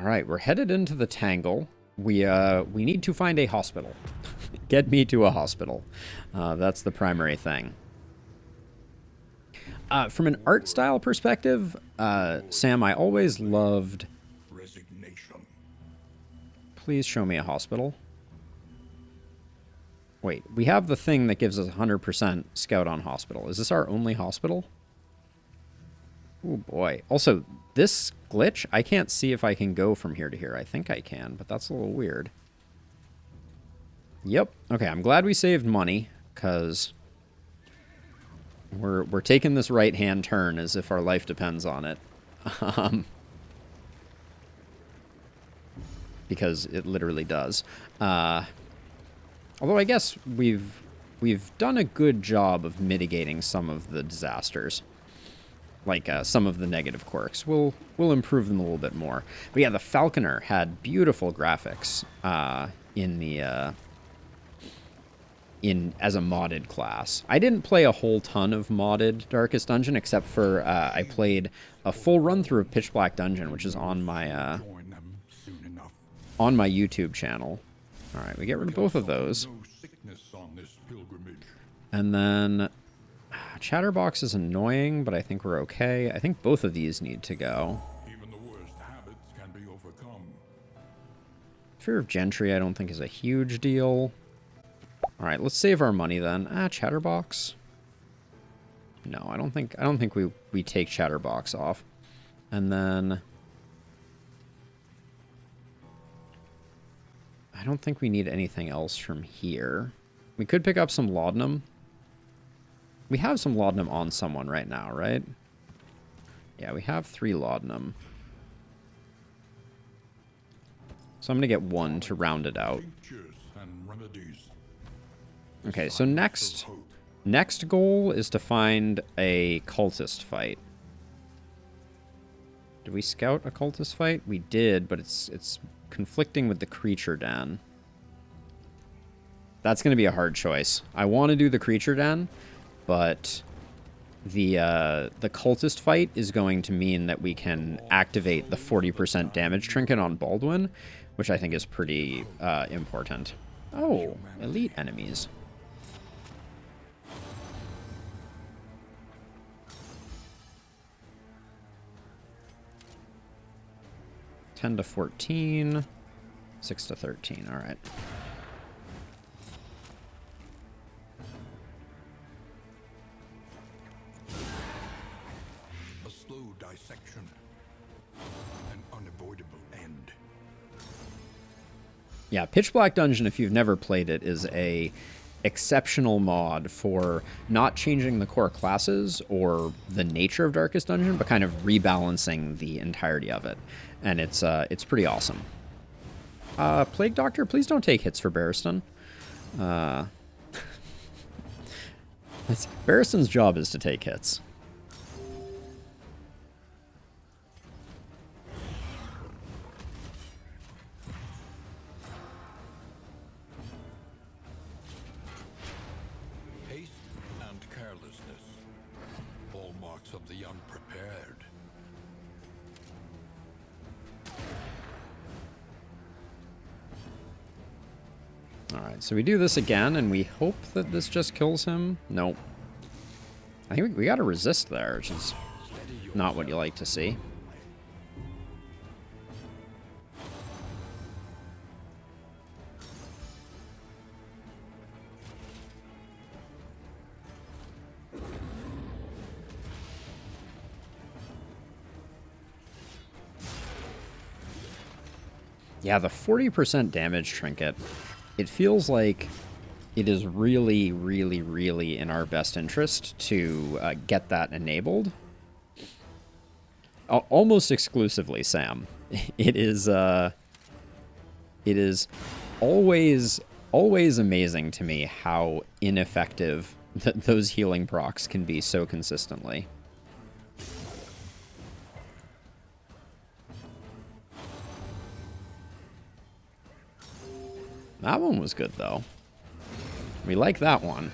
All right, we're headed into the Tangle. We need to find a hospital. Get me to a hospital. That's the primary thing. From an art style perspective, Sam, I always loved... Resignation. Please show me a hospital. Wait, we have the thing that gives us 100% scout on hospital. Is this our only hospital? Oh boy. Also, this glitch, I can't see if I can go from here to here. I think I can, but that's a little weird. Yep. Okay, I'm glad we saved money, because we're taking this right-hand turn as if our life depends on it. Because it literally does. Although I guess we've done a good job of mitigating some of the disasters. Like some of the negative quirks. We'll improve them a little bit more. But yeah, the Falconer had beautiful graphics in the as a modded class. I didn't play a whole ton of modded Darkest Dungeon, except for I played a full run through of Pitch Black Dungeon, which is on my YouTube channel. All right, we get rid of both of those, and then. Chatterbox is annoying, but I think we're okay. I think both of these need to go. Even the worst habits can be overcome. Fear of Gentry I don't think is a huge deal. Alright, let's save our money then. Chatterbox? No, I don't think we take Chatterbox off. And then I don't think we need anything else from here. We could pick up some laudanum. We have some laudanum on someone right now, right? Yeah, we have 3 laudanum. So I'm going to get 1 to round it out. Okay, so next goal is to find a cultist fight. Did we scout a cultist fight? We did, but it's conflicting with the creature den. That's going to be a hard choice. I want to do the creature den, but the cultist fight is going to mean that we can activate the 40% damage trinket on Baldwin, which I think is pretty important. Oh, elite enemies. $10 to $14, $6 to $13. All right. Dissection, an unavoidable end. Yeah, Pitch Black Dungeon, if you've never played it, is a exceptional mod for not changing the core classes or the nature of Darkest Dungeon, but kind of rebalancing the entirety of it. And it's pretty awesome. Plague Doctor, please don't take hits for Barristan. Barristan's job is to take hits. Of the unprepared. Alright, so we do this again, and we hope that this just kills him. Nope. I think we gotta resist there, which is not what you like to see. Yeah, the 40% damage trinket, it feels like it is really, really, really in our best interest to get that enabled. Almost exclusively, Sam. It is always amazing to me how ineffective those healing procs can be so consistently. That one was good, though. We like that one.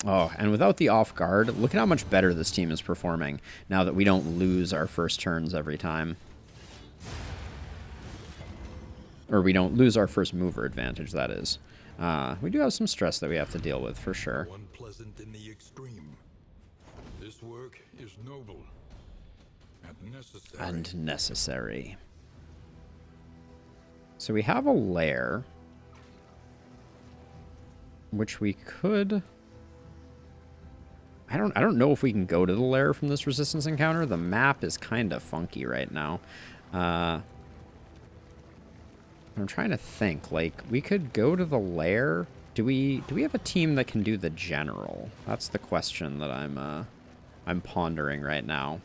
Oh, and without the off guard, look at how much better this team is performing now that we don't lose our first turns every time. Or we don't lose our first mover advantage, that is. We do have some stress that we have to deal with, for sure. Unpleasant in the extreme. This work is noble and necessary. And necessary. So we have a lair, which we could... I don't know if we can go to the lair from this resistance encounter. The map is kind of funky right now. I'm trying to think. Like, we could go to the lair. Do we have a team that can do the general? That's the question that I'm pondering right now.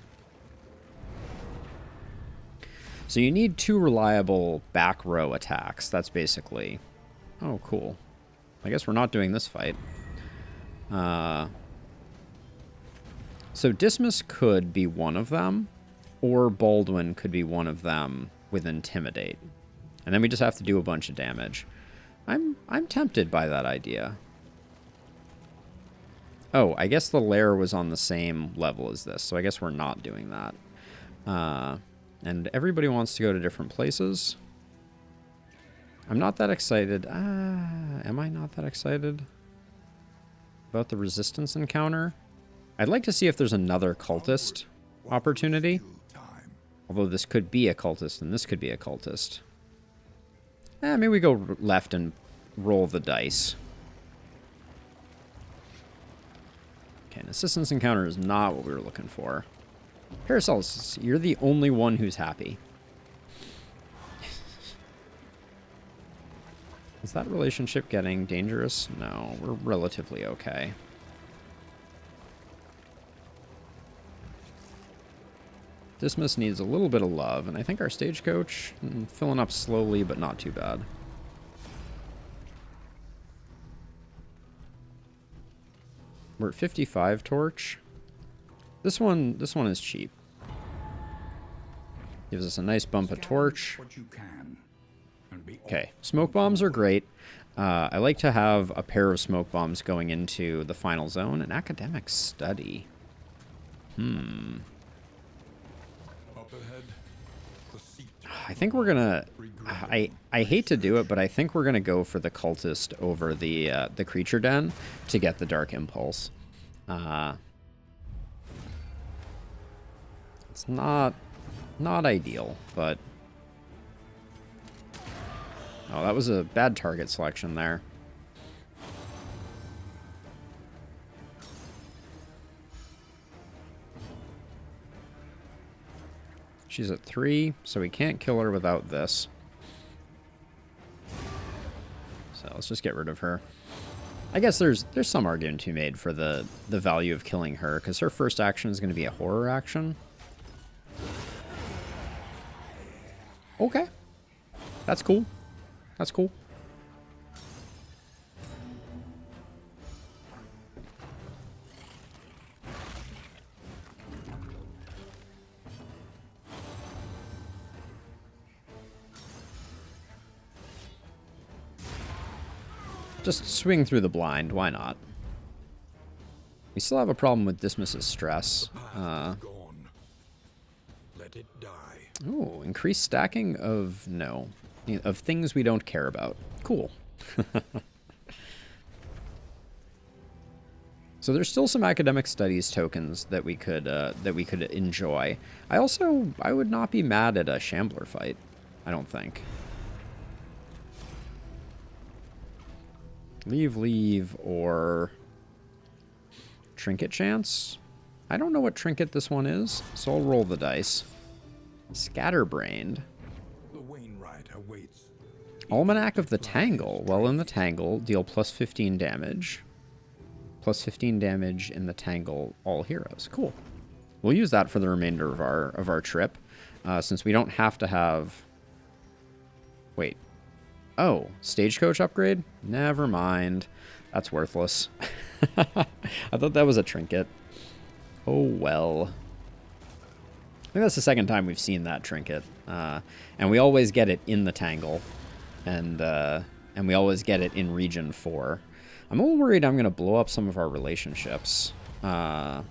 So you need 2 reliable back row attacks. That's basically... Oh, cool. I guess we're not doing this fight. So Dismas could be one of them, or Baldwin could be one of them with Intimidate. And then we just have to do a bunch of damage. I'm tempted by that idea. Oh, I guess the lair was on the same level as this, so I guess we're not doing that. And everybody wants to go to different places. I'm not that excited. Am I not that excited about the resistance encounter? I'd like to see if there's another cultist opportunity. Although this could be a cultist and this could be a cultist. Maybe we go left and roll the dice. Okay, an assistance encounter is not what we were looking for. Paracelsus, you're the only one who's happy. Is that relationship getting dangerous? No, we're relatively okay. Dismas needs a little bit of love, and I think our stagecoach filling up slowly, but not too bad. We're at 55 torch. This one is cheap. Gives us a nice bump of torch. Okay, smoke bombs are great. I like to have a pair of smoke bombs going into the final zone. An academic study. I think we're gonna... I hate to do it, but I think we're gonna go for the cultist over the creature den to get the dark impulse. It's not ideal, but... Oh, that was a bad target selection there. She's at 3, so we can't kill her without this. So let's just get rid of her. I guess there's some argument to be made for the value of killing her, because her first action is going to be a horror action. Okay. That's cool. That's cool. Just swing through the blind, why not? We still have a problem with Dismas's stress. Let it die. Oh, increased stacking of of things we don't care about. Cool. So there's still some academic studies tokens that we could enjoy. I would not be mad at a Shambler fight. I don't think. Leave, or trinket chance. I don't know what trinket this one is, so I'll roll the dice. Scatterbrained. The Wainwright awaits. Almanac of the Tangle. Well, in the Tangle, deal plus 15 damage. Plus 15 damage in the Tangle, all heroes. Cool. We'll use that for the remainder of our trip, since we don't have to have... Wait. Oh, stagecoach upgrade? Never mind. That's worthless. I thought that was a trinket. Oh, well. I think that's the second time we've seen that trinket. And we always get it in the Tangle. And we always get it in Region 4. I'm a little worried I'm going to blow up some of our relationships. That's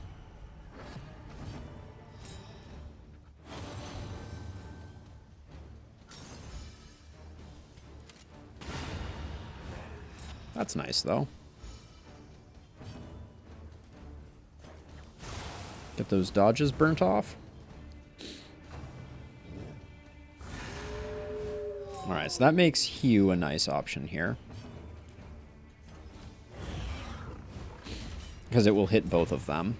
nice, though. Get those dodges burnt off. Alright, so that makes Hugh a nice option here. Because it will hit both of them.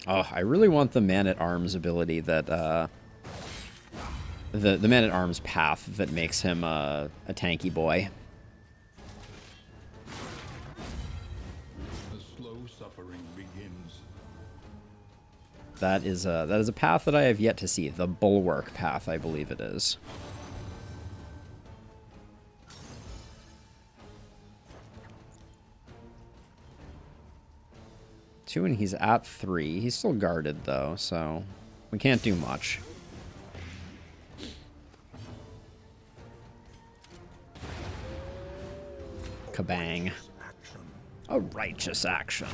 Oh, I really want the Man-at-Arms ability that, the Man-at-Arms path that makes him a tanky boy. The slow suffering begins. That is a path that I have yet to see. The Bulwark path, I believe it is. Two, and he's at 3. He's still guarded, though, so we can't do much. Kabang. A righteous action.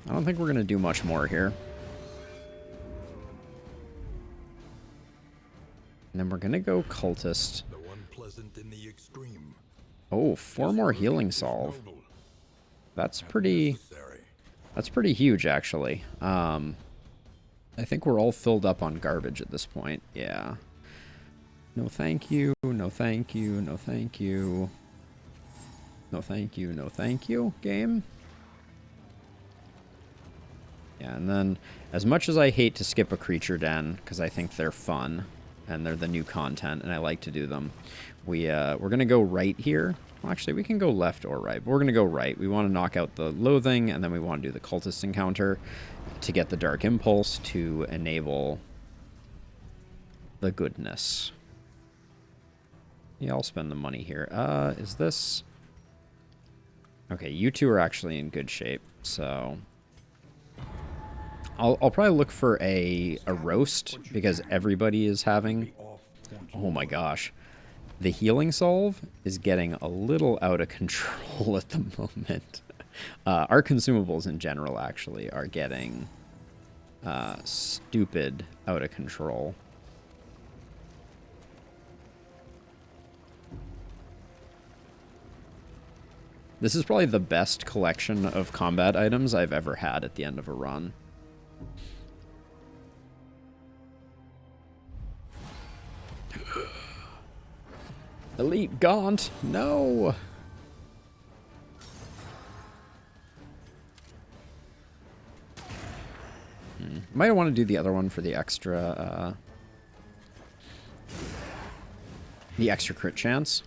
I don't think we're going to do much more here. And then we're going to go Cultist. The one pleasant in the extreme. Oh, 4 more healing solve. That's pretty huge, actually. I think we're all filled up on garbage at this point. Yeah. No thank you, no thank you, no thank you. No thank you, no thank you, game. Yeah, and then, as much as I hate to skip a creature den, because I think they're fun, and they're the new content, and I like to do them, we're going to go right here. Well, actually, we can go left or right, but we're going to go right. We want to knock out the Loathing, and then we want to do the Cultist encounter to get the Dark Impulse to enable the goodness. Yeah, I'll spend the money here. Is this... Okay, you two are actually in good shape, so... I'll probably look for a roast, because everybody is having... Oh my gosh. The healing solve is getting a little out of control at the moment. Our consumables in general, actually, are getting stupid out of control. This is probably the best collection of combat items I've ever had at the end of a run. Elite Gaunt, no! Might want to do the other one for the extra crit chance.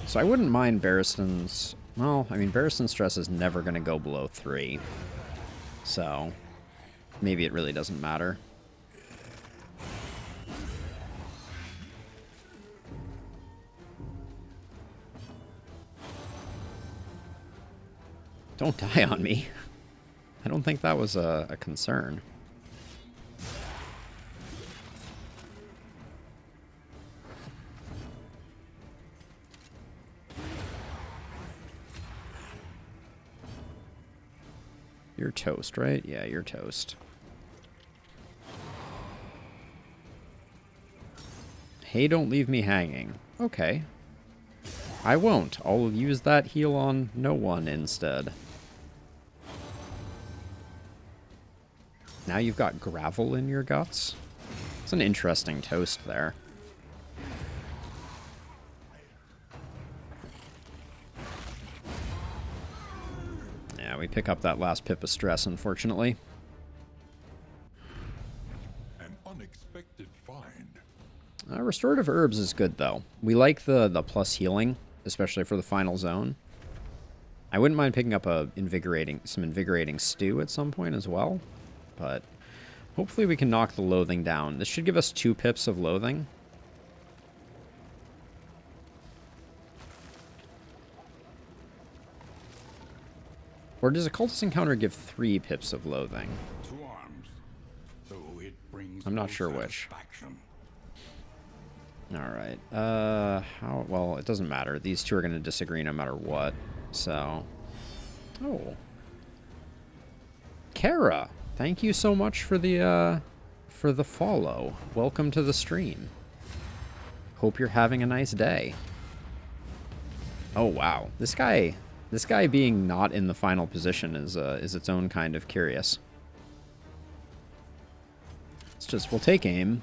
So I wouldn't mind Barristan's... Well, I mean, Barristan's stress is never going to go below 3. So, maybe it really doesn't matter. Don't die on me. I don't think that was a concern. You're toast, right? Yeah, you're toast. Hey, don't leave me hanging. Okay. I won't. I'll use that heal on no one instead. Now you've got gravel in your guts? It's an interesting toast there. Yeah, we pick up that last pip of stress, unfortunately. An unexpected find. Restorative Herbs is good, though. We like the plus healing, especially for the final zone. I wouldn't mind picking up some invigorating stew at some point as well, but hopefully we can knock the loathing down. This should give us 2 pips of loathing. Or does a cultist encounter give 3 pips of loathing? To arms, though it brings I'm not no sure which. satisfaction. Alright, well, it doesn't matter. These two are going to disagree no matter what, so... Oh. Kara, thank you so much for the follow. Welcome to the stream. Hope you're having a nice day. Oh, wow. This guy being not in the final position is its own kind of curious. We'll take aim.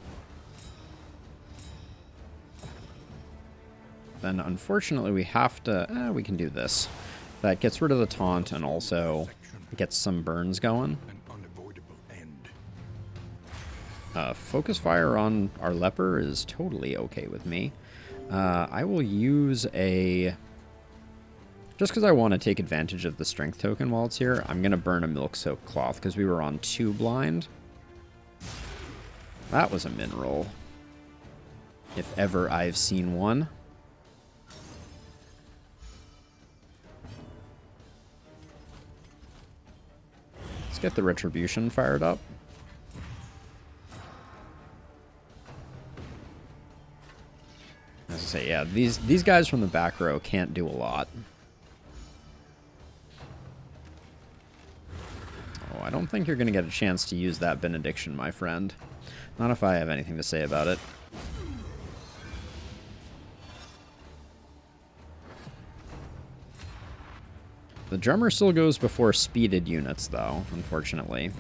Then, unfortunately, we have to... we can do this. That gets rid of the taunt and also gets some burns going. An unavoidable end. Focus fire on our leper is totally okay with me. I will use a... Just because I want to take advantage of the strength token while it's here, I'm going to burn a milk-soaked cloth because we were on 2 blind. That was a min roll. If ever I've seen one. Let's get the retribution fired up. As I say, yeah, these guys from the back row can't do a lot. Oh, I don't think you're going to get a chance to use that benediction, my friend. Not if I have anything to say about it. The drummer still goes before speeded units, though, unfortunately.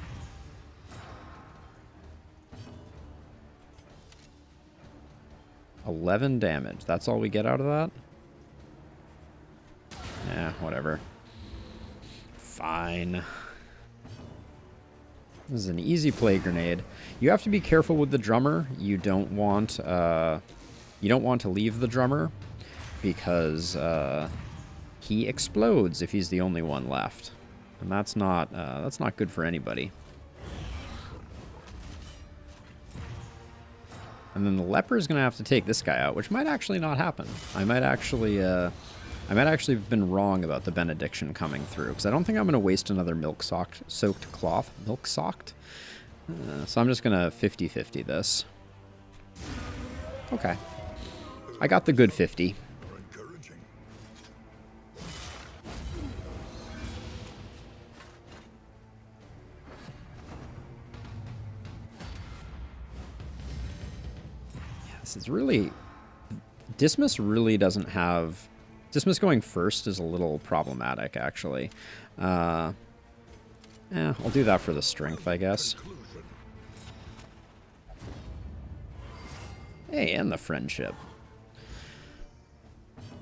$11 damage. That's all we get out of that? Yeah, whatever. Fine. This is an easy play grenade. You have to be careful with the drummer. You don't want to leave the drummer because he explodes if he's the only one left, and that's not good for anybody. And then the leper is going to have to take this guy out, which might actually not happen. I might actually have been wrong about the benediction coming through, because I don't think I'm going to waste another milk-soaked cloth. Milk-soaked? So I'm just going to 50-50 this. Okay. I got the good 50. It's really... Dismiss really doesn't have... Dismiss going first is a little problematic, actually. I'll do that for the strength, I guess. Hey, and the friendship.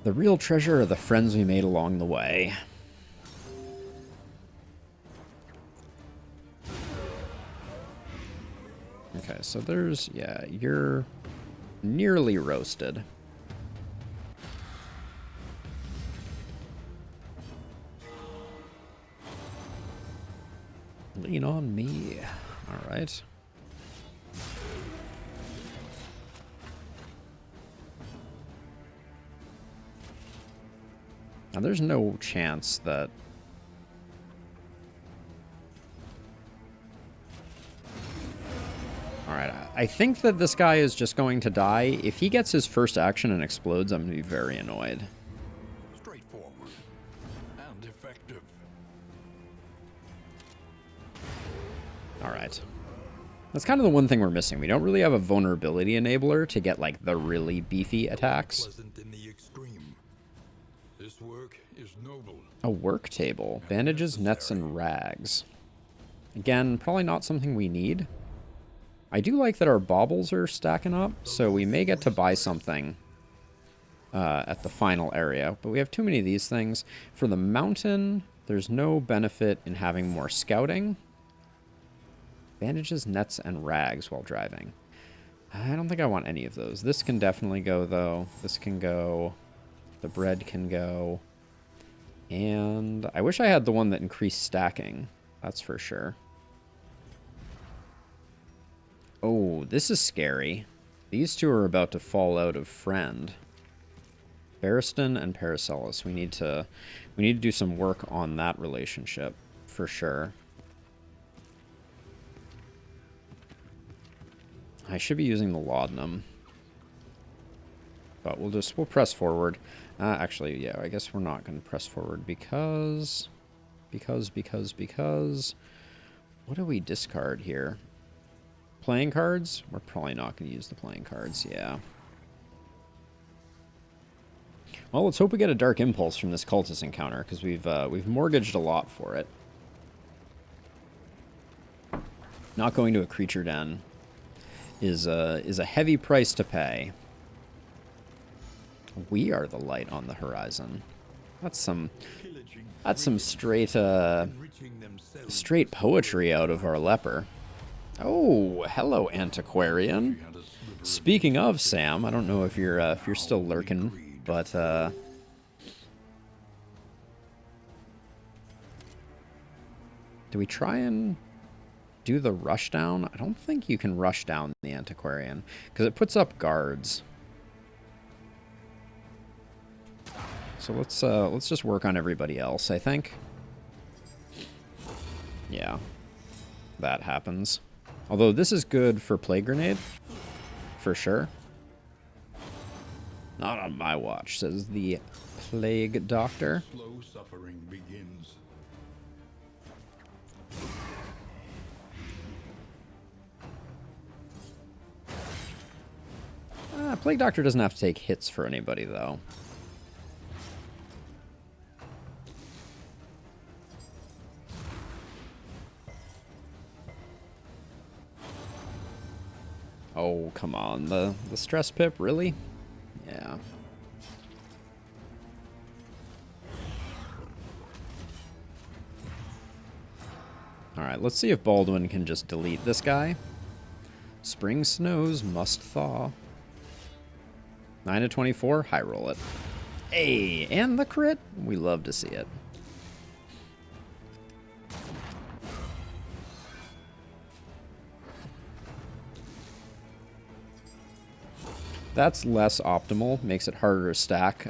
The real treasure are the friends we made along the way. Okay, so there's... Yeah, you're... nearly roasted. Lean on me. All right. Now there's no chance that... Alright, I think that this guy is just going to die. If he gets his first action and explodes, I'm going to be very annoyed. Straightforward and effective. Alright. That's kind of the one thing we're missing. We don't really have a vulnerability enabler to get, like, the really beefy attacks. Pleasant in the extreme. This work is noble. A work table. Bandages, nets, and rags. Again, probably not something we need. I do like that our baubles are stacking up, so we may get to buy something at the final area. But we have too many of these things. For the mountain, there's no benefit in having more scouting. Bandages, nets, and rags while driving. I don't think I want any of those. This can definitely go, though. This can go. The bread can go. And I wish I had the one that increased stacking. That's for sure. Oh, this is scary. These two are about to fall out of friend. Barristan and Paracelsus. We need to do some work on that relationship for sure. I should be using the laudanum. But we'll press forward. Actually, yeah, I guess we're not going to press forward because what do we discard here? Playing cards? We're probably not going to use the playing cards, yeah. Well, let's hope we get a Dark Impulse from this cultist encounter, because we've mortgaged a lot for it. Not going to a creature den is a heavy price to pay. We are the light on the horizon. That's some straight poetry out of our leper. Oh, hello, antiquarian. Speaking of Sam, I don't know if you're still lurking, but do we try and do the rush down? I don't think you can rush down the antiquarian because it puts up guards. So let's just work on everybody else, I think. Yeah, that happens. Although this is good for Plague Grenade, for sure. Not on my watch, says the Plague Doctor. Slow suffering begins. Plague Doctor doesn't have to take hits for anybody, though. Oh, come on. The stress pip, really? Yeah. Alright, let's see if Baldwin can just delete this guy. Spring snows must thaw. 9 to 24, high roll it. Hey, and the crit. We love to see it. That's less optimal. Makes it harder to stack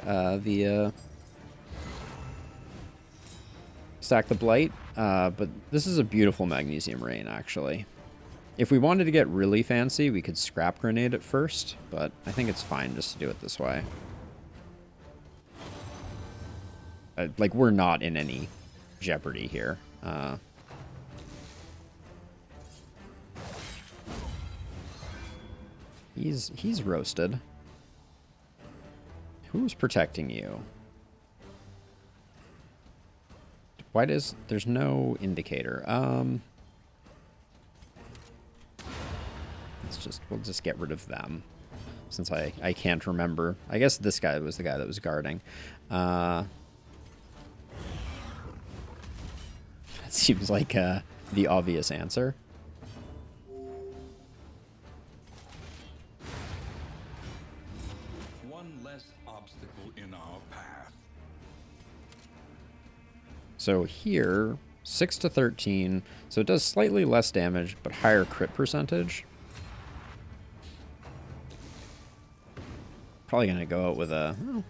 stack the blight. But this is a beautiful magnesium rain, actually. If we wanted to get really fancy, we could scrap grenade it first, but I think it's fine just to do it this way. Like, we're not in any jeopardy here. He's roasted. Who's protecting you? Why does... There's no indicator. We'll just get rid of them. Since I can't remember. I guess this guy was the guy that was guarding. That seems like the obvious answer. One less obstacle in our path. So here, 6 to 13. So it does slightly less damage, but higher crit percentage. Probably going to go out with a... Oh.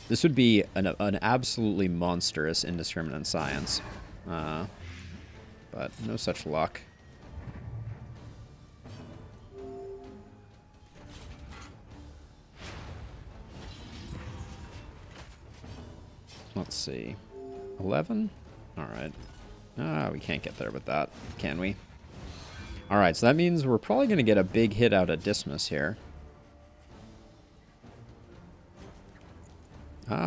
This would be an absolutely monstrous indiscriminate science. But no such luck. Let's see. 11? Alright. We can't get there with that, can we? Alright, so that means we're probably going to get a big hit out of Dismas here.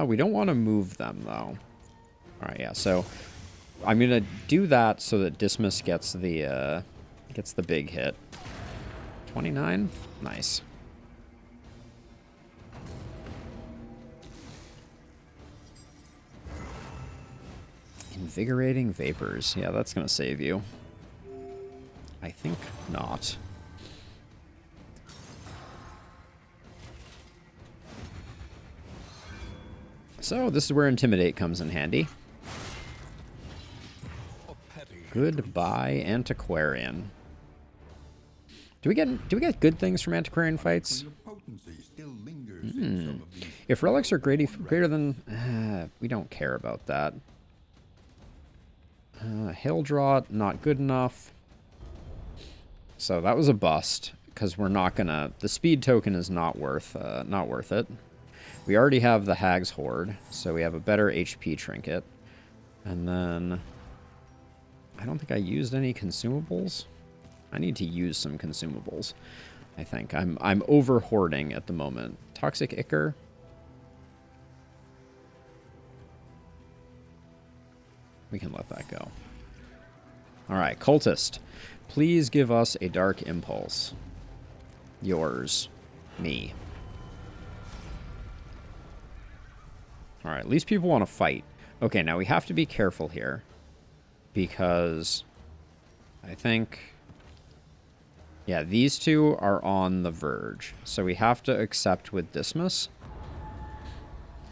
We don't want to move them, though. Alright, yeah, so I'm going to do that so that Dismas gets the big hit. 29? Nice. Invigorating Vapors. Yeah, that's going to save you. I think not. So this is where Intimidate comes in handy. Goodbye, Antiquarian. Do we get good things from Antiquarian fights? If relics are greater than... we don't care about that. Hail Draw, not good enough. So that was a bust, because we're not gonna... The speed token is not worth it. We already have the Hag's Hoard, so we have a better HP trinket. And then... I don't think I used any consumables. I need to use some consumables, I think. I'm over-hoarding at the moment. Toxic Ichor. We can let that go. Alright, Cultist. Please give us a Dark Impulse. Yours. Me. Alright, at least people want to fight. Okay, now we have to be careful here. Because I think... Yeah, these two are on the verge. So we have to accept with Dismas.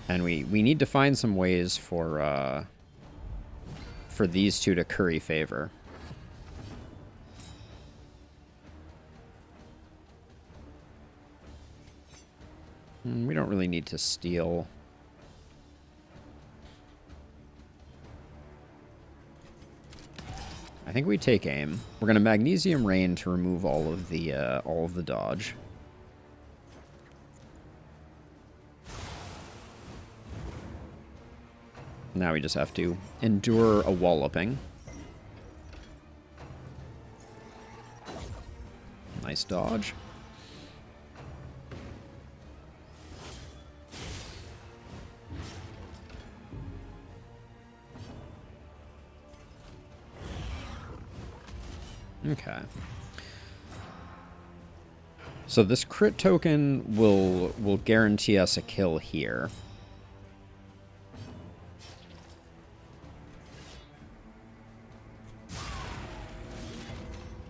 And we need to find some ways for these two to curry favor. We don't really need to steal. I think we take aim. We're gonna Magnesium Rain to remove all of the dodge. Now we just have to endure a walloping. Nice dodge. Okay. So this crit token will guarantee us a kill here.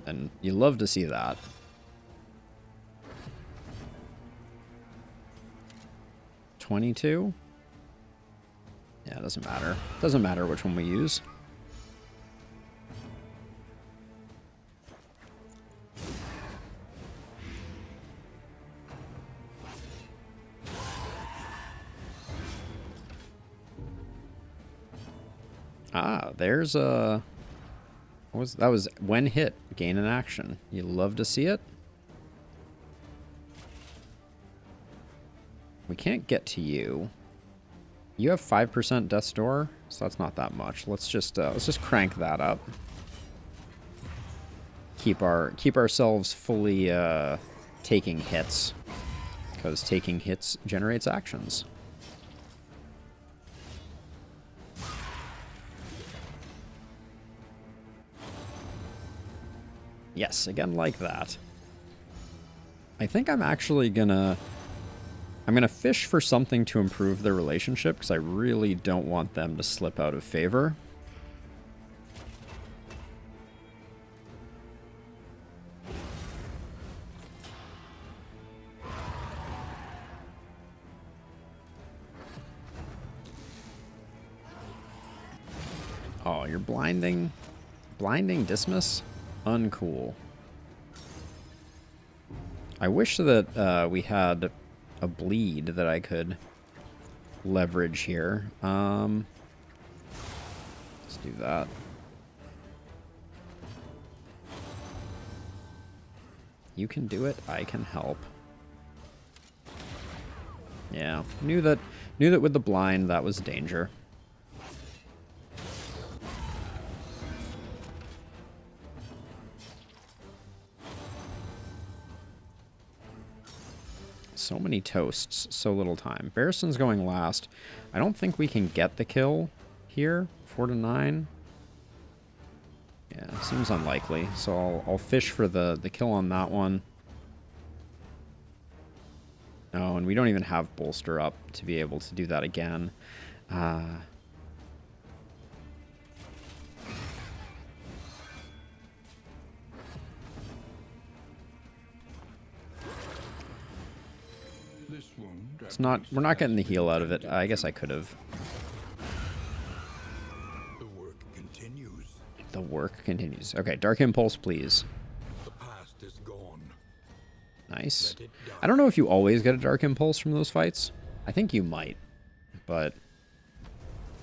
And you love to see that. $22? Yeah, it doesn't matter. Doesn't matter which one we use. Ah, there's a... That was when hit, gain an action. You love to see it. We can't get to you. You have 5% Death's Door, so that's not that much. Let's just crank that up. Keep ourselves fully taking hits, because taking hits generates actions. Yes, again like that. I think I'm actually gonna... I'm gonna fish for something to improve their relationship, because I really don't want them to slip out of favor. Oh, you're blinding? Blinding Dismas? Uncool. I wish that we had a bleed that I could leverage here. Let's do that. You can do it. I can help. Yeah, knew that with the blind that was danger. So many toasts, so little time. Barristan's going last. I don't think we can get the kill here. 4 to 9. Yeah, seems unlikely. So I'll fish for the kill on that one. Oh, and we don't even have bolster up to be able to do that again. This wound It's not. We're not getting the heal out of it. I guess I could have. the work continues. The work continues. Okay, Dark Impulse, please. The past is gone. Nice. Let it die. I don't know if you always get a Dark Impulse from those fights. I think you might, but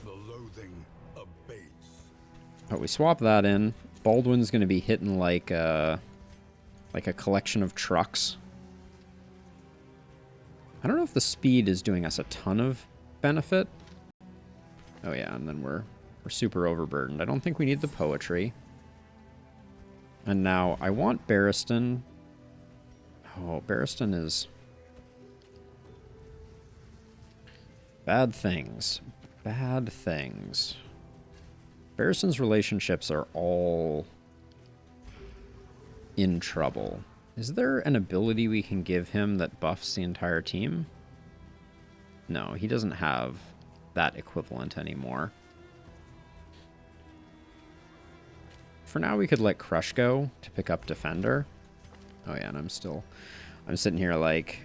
The loathing abates. we swap that in. Baldwin's gonna be hitting like a collection of trucks. I don't know if the speed is doing us a ton of benefit. Oh yeah, and then we're super overburdened. I don't think we need the poetry. And now I want Barristan. Oh, Barristan is bad things. Bad things. Barristan's relationships are all in trouble. Is there an ability we can give him that buffs the entire team? No, he doesn't have that equivalent anymore. For now, we could let Crush go to pick up Defender. Oh yeah, and I'm sitting here like,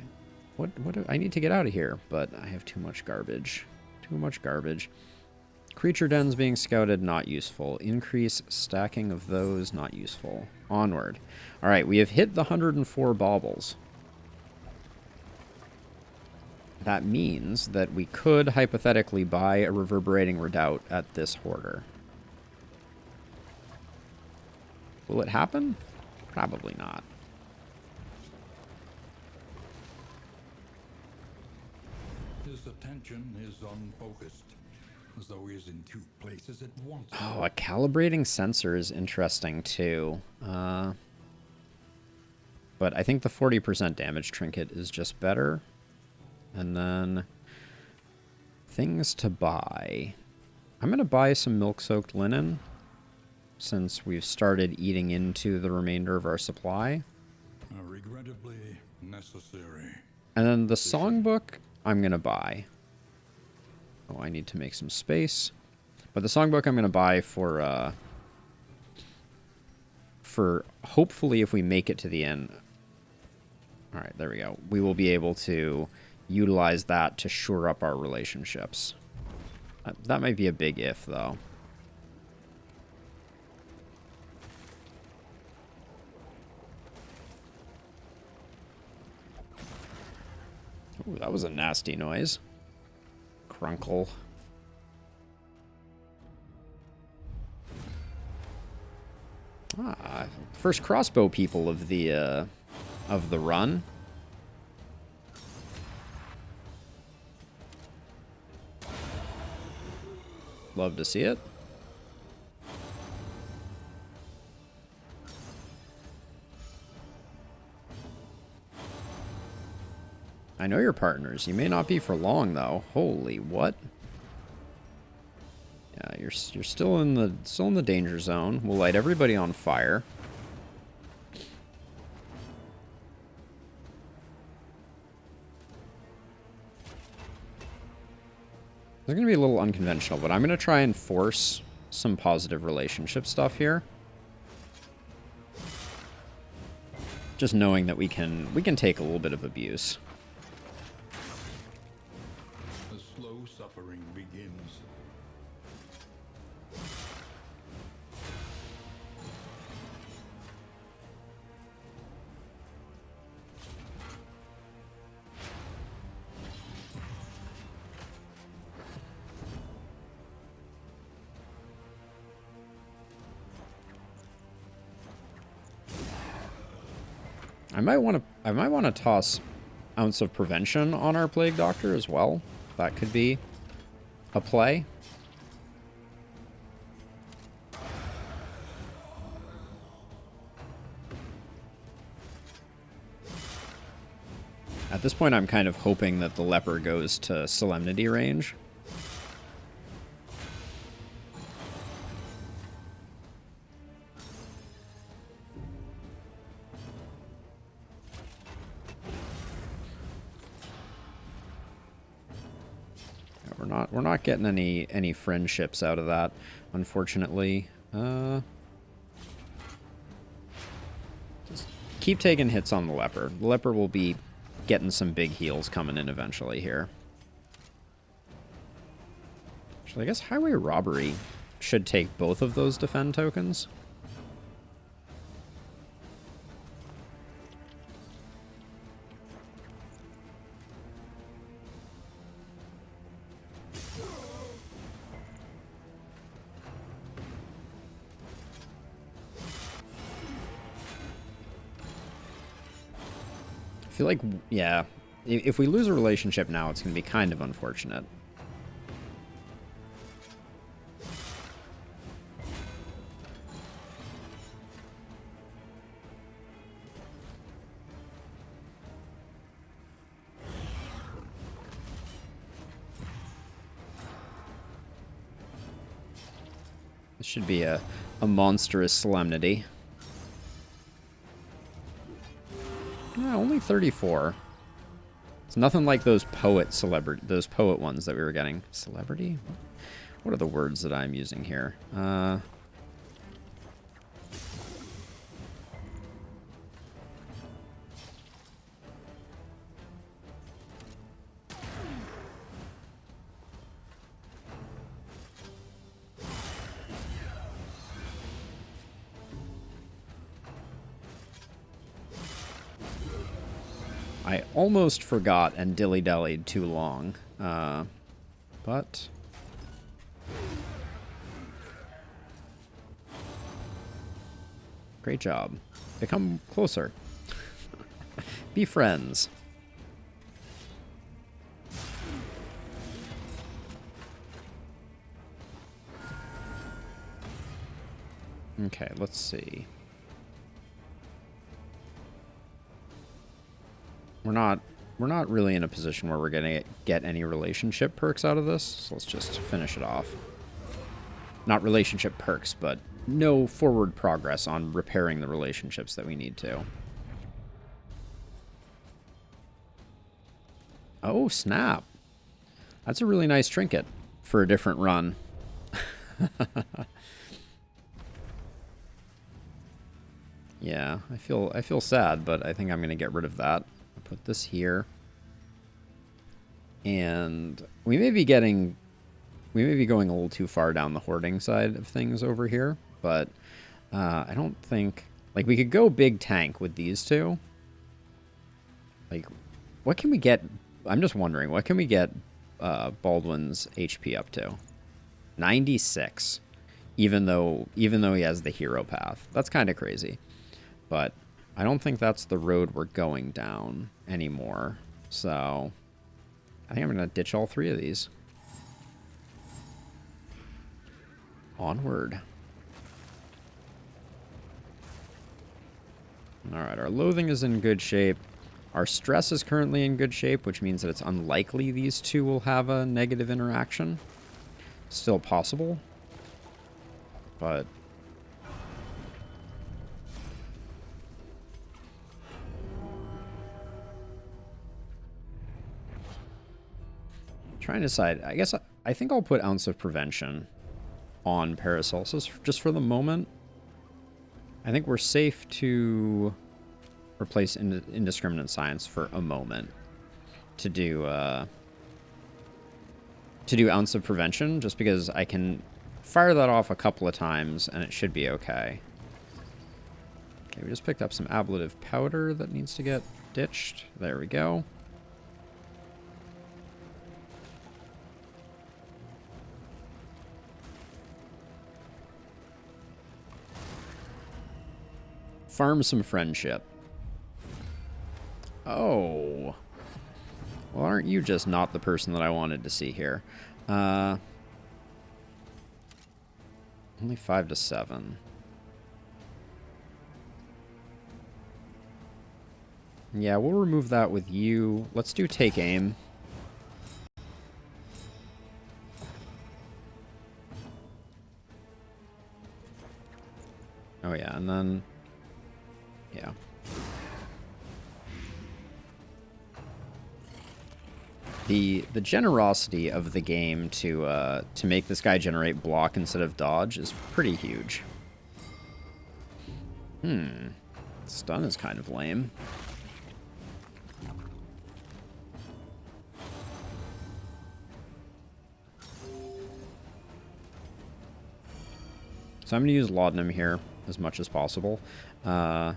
I need to get out of here, but I have too much garbage. Too much garbage. Creature dens being scouted, not useful. Increase stacking of those, not useful. Onward. All right, we have hit the 104 baubles. That means that we could hypothetically buy a reverberating redoubt at this hoarder. Will it happen? Probably not. His attention is unfocused, as though he is in two places at once. Oh, a calibrating sensor is interesting too. But I think the 40% damage trinket is just better. And then things to buy. I'm going to buy some milk-soaked linen since we've started eating into the remainder of our supply. Regrettably necessary. And then the songbook I'm going to buy. Oh, I need to make some space. But the songbook I'm going to buy for hopefully if we make it to the end. All right, there we go. We will be able to utilize that to shore up our relationships. That might be a big if, though. Ooh, that was a nasty noise. Crunkle. Ah, first crossbow people of the run. Love to see it. I know your partners. You may not be for long, though. Holy what? Yeah, you're still in the danger zone. We'll light everybody on fire. They're going to be a little unconventional, but I'm going to try and force some positive relationship stuff here. Just knowing that we can take a little bit of abuse. The slow suffering begins. I might want to toss Ounce of Prevention on our Plague Doctor as well. That could be a play. At this point, I'm kind of hoping that the Leper goes to Solemnity range. We're not getting any friendships out of that, unfortunately. Just keep taking hits on the Leper. The Leper will be getting some big heals coming in eventually here. Actually, I guess Highway Robbery should take both of those defend tokens. I feel like, yeah, if we lose a relationship now, it's going to be kind of unfortunate. This should be a monstrous solemnity. Only 34. It's nothing like those poet ones that we were getting. Celebrity? What are the words that I'm using here? I almost forgot and dilly-dallied too long, but great job. Become closer. Be friends. Okay, let's see. We're not really in a position where we're gonna get any relationship perks out of this, so let's just finish it off. Not relationship perks, but no forward progress on repairing the relationships that we need to. Oh, snap. That's a really nice trinket for a different run. Yeah, I feel sad, but I think I'm gonna get rid of that. Put this here. And we may be going a little too far down the hoarding side of things over here, but I don't think, like, we could go big tank with these two. Like, what can we get? I'm just wondering, what can we get Baldwin's HP up to? 96, even though he has the hero path. That's kind of crazy, but I don't think that's the road we're going down anymore. So I think I'm going to ditch all three of these. Onward. All right, our loathing is in good shape. Our stress is currently in good shape, which means that it's unlikely these two will have a negative interaction. Still possible, but trying to decide. I guess I think I'll put Ounce of Prevention on Paracelsus just for the moment. I think we're safe to replace Indiscriminate Science for a moment to do Ounce of Prevention, just because I can fire that off a couple of times and it should be okay. Okay, we just picked up some ablative powder that needs to get ditched. There we go. Farm some friendship. Oh. Well, aren't you just not the person that I wanted to see here? Only 5 to 7. Yeah, we'll remove that with you. Let's do take aim. Oh yeah, and then yeah. The generosity of the game to make this guy generate block instead of dodge is pretty huge. Stun is kind of lame. So I'm going to use Laudanum here as much as possible. Okay,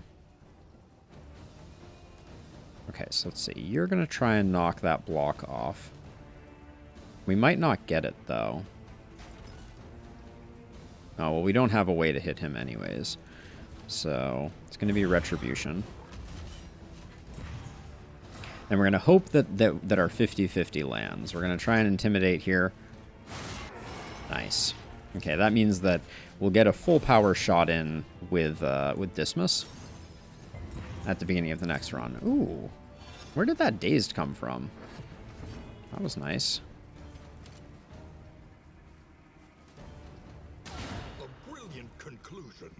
so let's see. You're going to try and knock that block off. We might not get it, though. Oh, well, we don't have a way to hit him anyways. So it's going to be Retribution. And we're going to hope that our 50-50 lands. We're going to try and Intimidate here. Nice. Okay, that means that we'll get a full power shot in with Dismas at the beginning of the next run. Ooh, where did that Dazed come from? That was nice. A brilliant conclusion.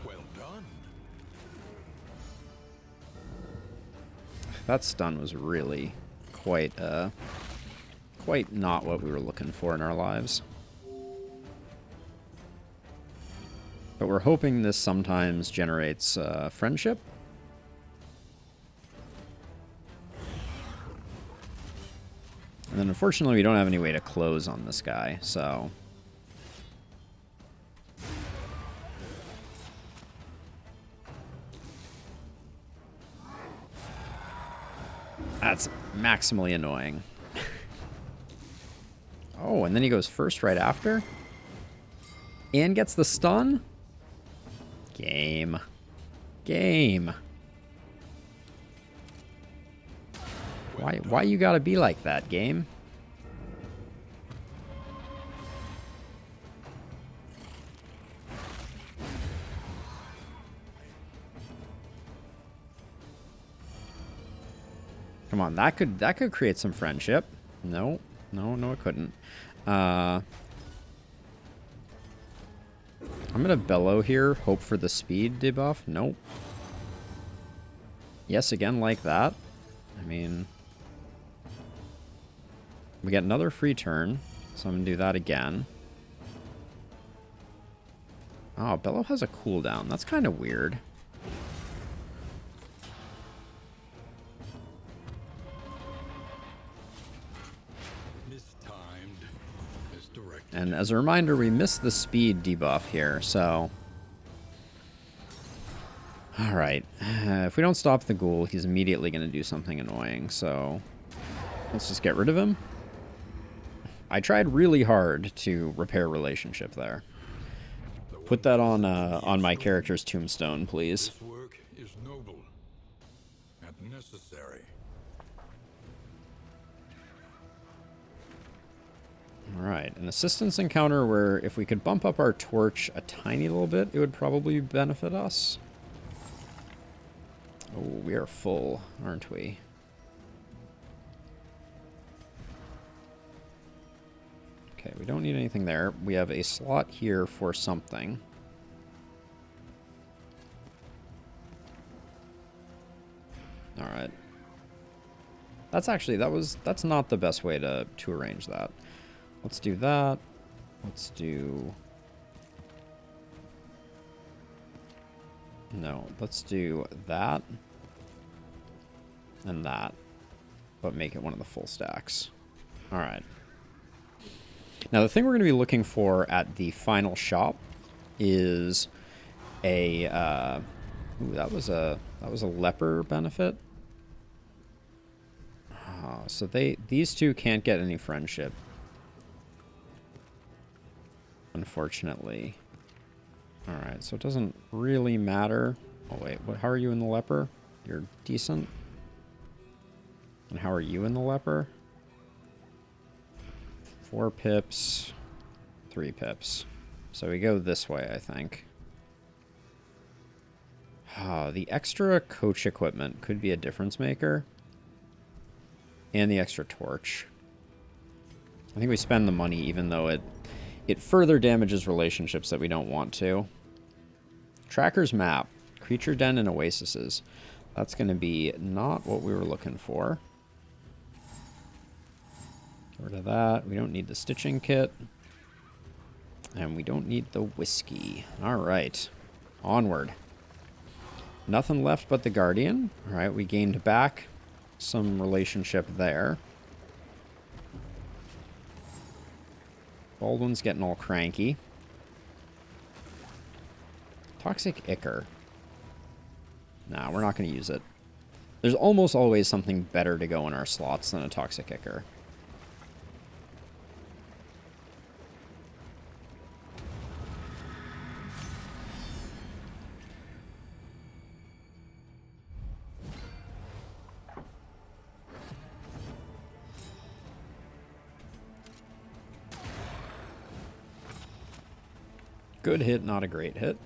Well done. That stun was really quite not what we were looking for in our lives. But we're hoping this sometimes generates friendship. And then unfortunately we don't have any way to close on this guy, so... That's maximally annoying. Oh, and then he goes first right after? And gets the stun? Game. Game. Why you gotta be like that, game? Come on, that could create some friendship. No, it couldn't. I'm gonna bellow here, hope for the speed debuff. Nope. Yes, again like that. I mean, we get another free turn, so I'm gonna do that again. Oh, bellow has a cooldown. That's kind of weird. And as a reminder, we missed the speed debuff here, so... Alright. If we don't stop the ghoul, he's immediately going to do something annoying, so... Let's just get rid of him. I tried really hard to repair relationship there. Put that on my character's tombstone, please. This work is noble and necessary. Alright, an assistance encounter where if we could bump up our torch a tiny little bit, it would probably benefit us. Oh, we are full, aren't we? Okay, we don't need anything there. We have a slot here for something. Alright. That's not the best way to arrange that. Let's do that. Let's do... No, let's do that. And that. But make it one of the full stacks. Alright. Now the thing we're going to be looking for at the final shop is a... ooh, that was a leper benefit. So these two can't get any friendship. Unfortunately. Alright, so it doesn't really matter. Oh wait, how are you in the leper? You're decent. And how are you in the leper? 4 pips, 3 pips. So we go this way, I think. The extra coach equipment could be a difference maker. And the extra torch. I think we spend the money even though it further damages relationships that we don't want to. Tracker's map. Creature den and oases. That's going to be not what we were looking for. Get rid of that. We don't need the stitching kit. And we don't need the whiskey. Alright. Onward. Nothing left but the Guardian. Alright, we gained back some relationship there. Baldwin's getting all cranky. Toxic Ichor. Nah, we're not going to use it. There's almost always something better to go in our slots than a Toxic Ichor. Good hit, not a great hit.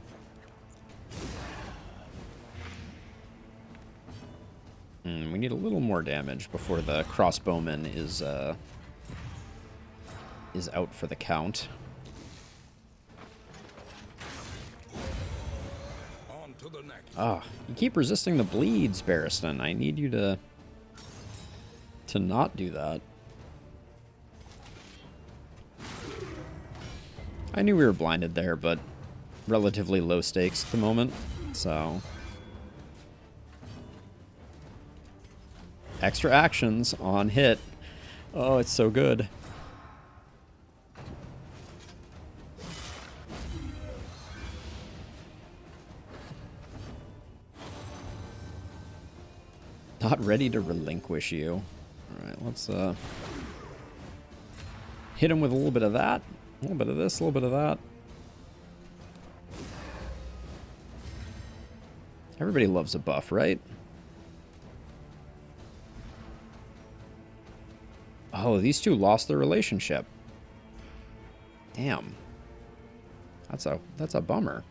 We need a little more damage before the crossbowman is out for the count. On to the next. Ah, you keep resisting the bleeds, Barristan. I need you to not do that. I knew we were blinded there, but relatively low stakes at the moment, so... Extra actions on hit. Oh, it's so good. Not ready to relinquish you. Alright, let's hit him with a little bit of that. A little bit of this, a little bit of that. Everybody loves a buff, right? Oh, these two lost their relationship. Damn. That's a bummer.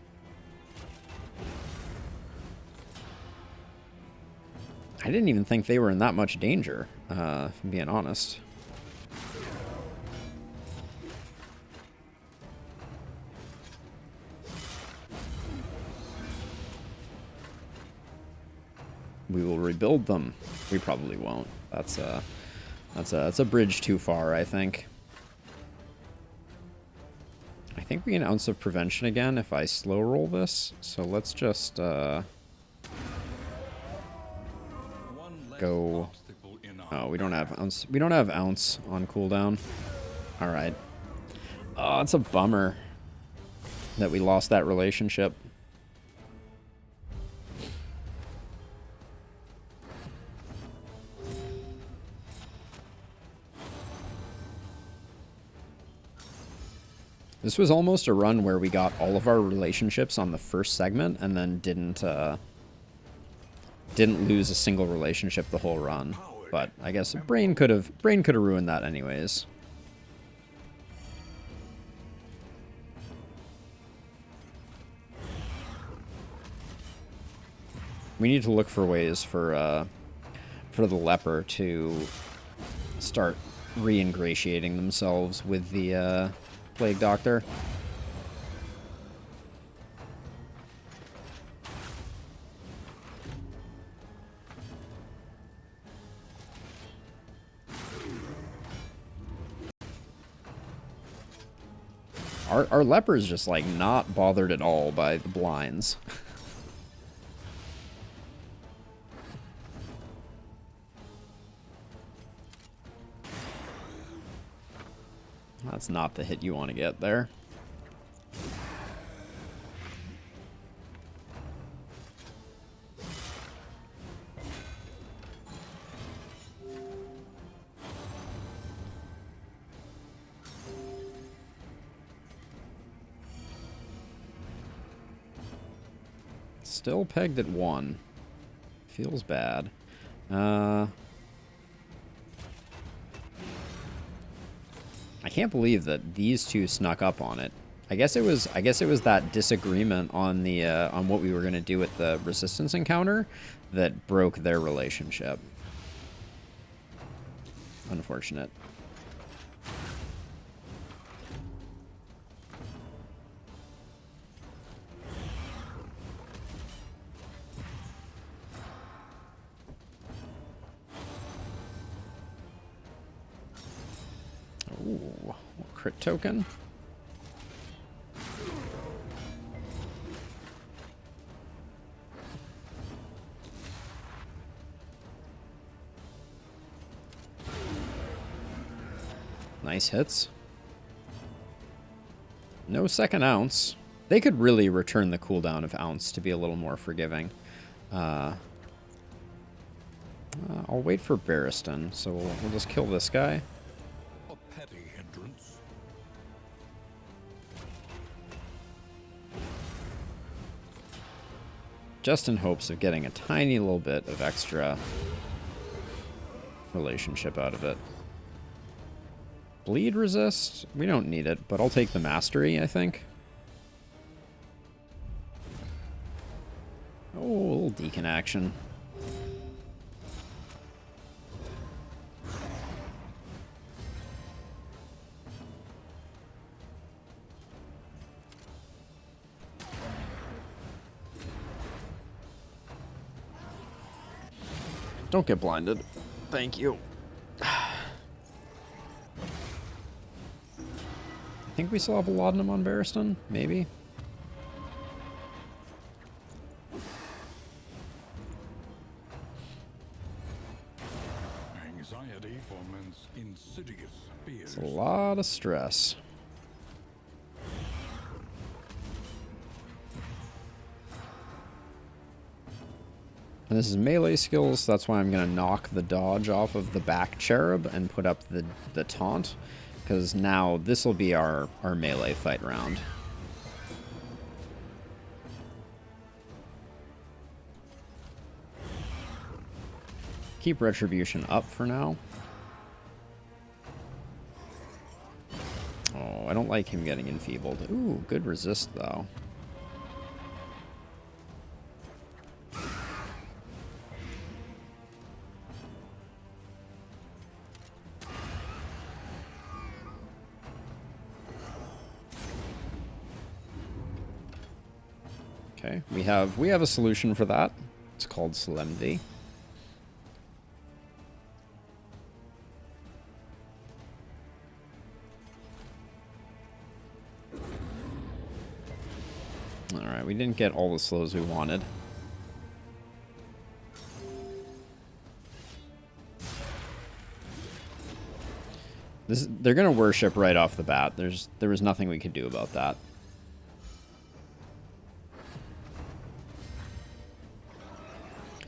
I didn't even think they were in that much danger, if I'm being honest. We will rebuild them. We probably won't. That's a bridge too far, I think. I think we get an ounce of prevention again if I slow roll this. So let's just go. Oh, we don't have ounce. We don't have ounce on cooldown. All right. Oh, it's a bummer that we lost that relationship. This was almost a run where we got all of our relationships on the first segment and then didn't lose a single relationship the whole run. But I guess Brain could have ruined that anyways. We need to look for ways for the leper to start re-ingratiating themselves with the Plague Doctor. Our leper is just like not bothered at all by the blinds. That's not the hit you want to get there. Still pegged at 1. Feels bad. I can't believe that these two snuck up on it. I guess it was that disagreement on the on what we were gonna do with the resistance encounter that broke their relationship. Unfortunate. Ooh, crit token. Nice hits. No second ounce. They could really return the cooldown of ounce to be a little more forgiving. I'll wait for Barristan, so we'll just kill this guy. A petty hindrance. Just in hopes of getting a tiny little bit of extra relationship out of it. Bleed resist? We don't need it, but I'll take the mastery, I think. Oh, a little deacon action. Don't get blinded. Thank you. I think we still have a laudanum on Barristan, maybe. Anxiety foments insidious fears. It's a lot of stress. And this is melee skills, that's why I'm going to knock the dodge off of the back cherub and put up the taunt, because now this will be our melee fight round. Keep retribution up for now. Oh, I don't like him getting enfeebled. Ooh, good resist though. Okay, we have a solution for that. It's called Solemnity. Alright, we didn't get all the slows we wanted. They're gonna worship right off the bat. There was nothing we could do about that.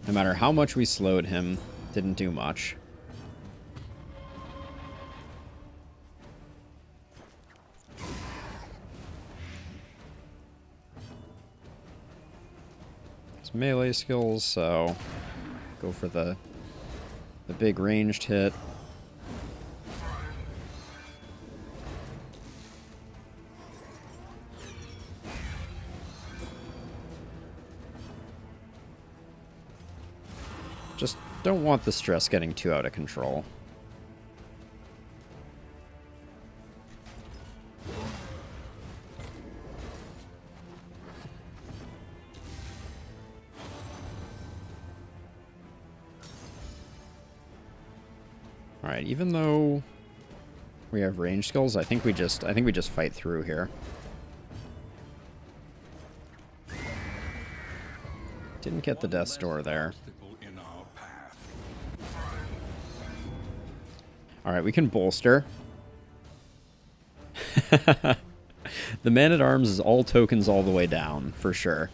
No matter how much we slowed him, didn't do much. It's melee skills, so go for the big ranged hit. Just don't want the stress getting too out of control. All right, even though we have range skills, I think we just fight through here. Didn't get the Death's Door there. Alright, we can bolster. The Man-at-Arms is all tokens all the way down, for sure.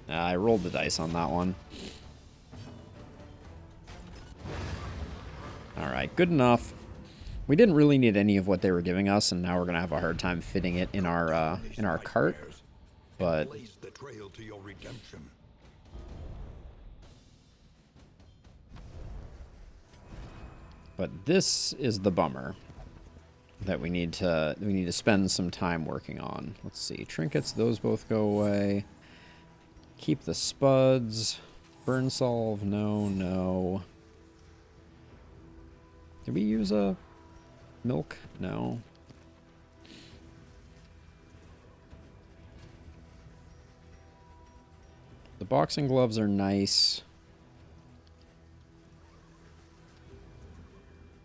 I rolled the dice on that one. Alright, good enough. We didn't really need any of what they were giving us, and now we're going to have a hard time fitting it in our cart. But the trail to your redemption. This is the bummer that we need to spend some time working on. Let's see. Trinkets, those both go away. Keep the spuds. Burn solve, no. Did we use a milk? No. The boxing gloves are nice.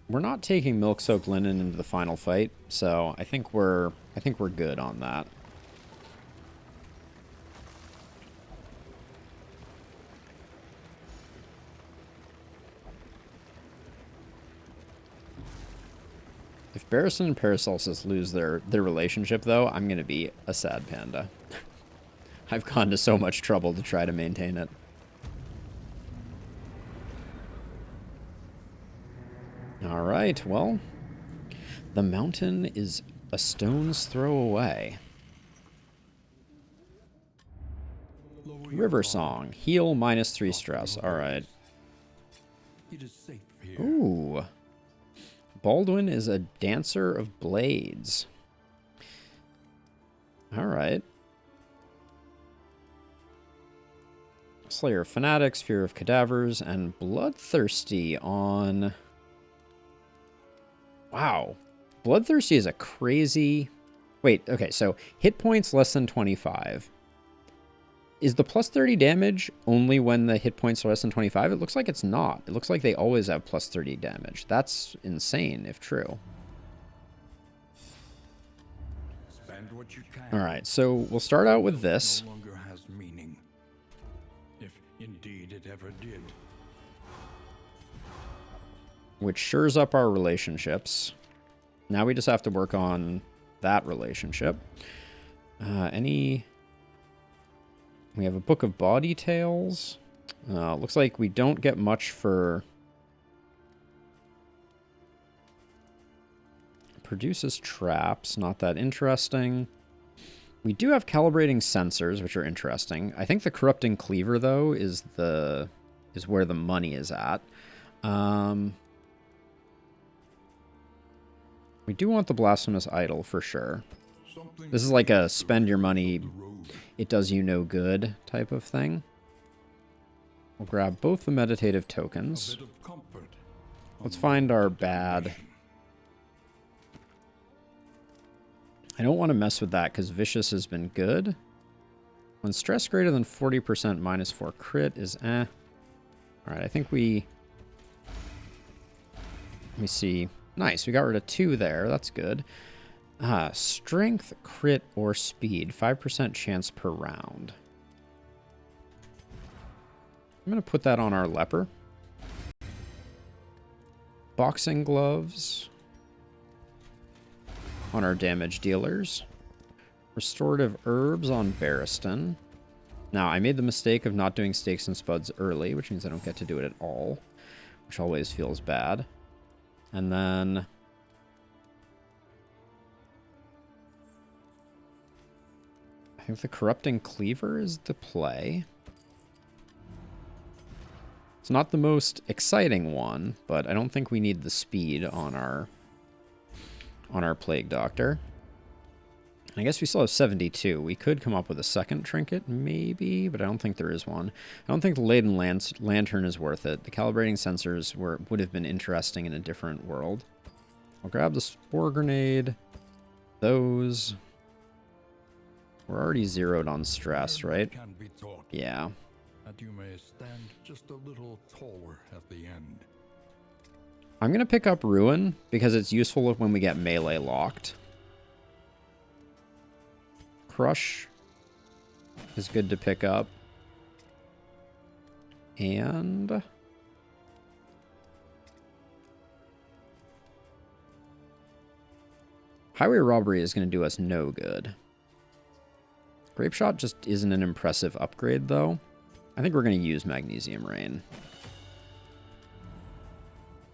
We're not taking milk-soaked linen into the final fight, so I think we're good on that. If Barristan and Paracelsus lose their relationship, though, I'm going to be a sad panda. I've gone to so much trouble to try to maintain it. All right, well, the mountain is a stone's throw away. River Song. Heal -3 stress. All right. It is safe here. Ooh. Baldwin is a dancer of blades. All right. Slayer of Fanatics, Fear of Cadavers, and Bloodthirsty on... Wow. Bloodthirsty is a crazy... Wait, okay, so hit points less than 25. Is the plus 30 damage only when the hit points are less than 25? It looks like it's not. It looks like they always have plus 30 damage. That's insane, if true. Spend what you can. All right, so we'll start out with this. No longer has meaning. If indeed it ever did. Which shores up our relationships. Now we just have to work on that relationship. We have a Book of Body Tales. Looks like we don't get much for... Produces traps, not that interesting. We do have calibrating sensors, which are interesting. I think the Corrupting Cleaver, though, is where the money is at. We do want the Blasphemous Idol for sure. This is like a spend your money, it does you no good type of thing. We'll grab both the meditative tokens. Let's find our bad. I don't want to mess with that because Vicious has been good. When stress greater than 40%, -4 crit is eh. Alright, I think we... Let me see. Nice, we got rid of 2 there. That's good. Strength, crit, or speed. 5% chance per round. I'm going to put that on our leper. Boxing gloves. On our damage dealers. Restorative herbs on Barristan. Now, I made the mistake of not doing stakes and spuds early, which means I don't get to do it at all. Which always feels bad. And then... I think the Corrupting Cleaver is the play. It's not the most exciting one, but I don't think we need the speed on our Plague Doctor. I guess we still have 72. We could come up with a second trinket, maybe, but I don't think there is one. I don't think the Laden Lantern is worth it. The calibrating sensors would have been interesting in a different world. I'll grab the Spore Grenade. Those. We're already zeroed on stress, right? Yeah. That you may stand just a little taller at the end. I'm going to pick up Ruin because it's useful when we get melee locked. Crush is good to pick up. And... Highway Robbery is going to do us no good. Grape Shot just isn't an impressive upgrade, though. I think we're going to use Magnesium Rain.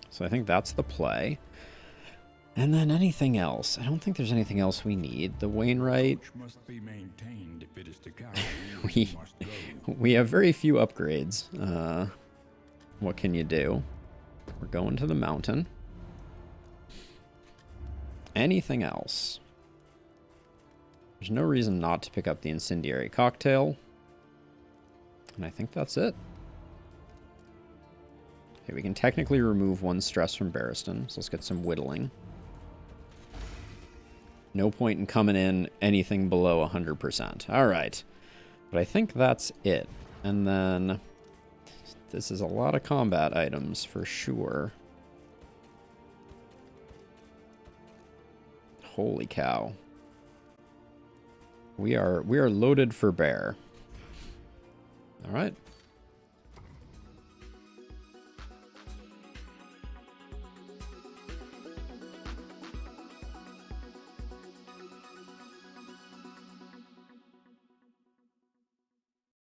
So I think that's the play. And then anything else? I don't think there's anything else we need. The Wainwright... Must be maintained if it is to carry. we have very few upgrades. What can you do? We're going to the mountain. Anything else? There's no reason not to pick up the Incendiary Cocktail. And I think that's it. Okay, we can technically remove 1 stress from Barristan, so let's get some whittling. No point in coming in anything below 100%. Alright. But I think that's it. And then... This is a lot of combat items, for sure. Holy cow. We are loaded for bear. Alright.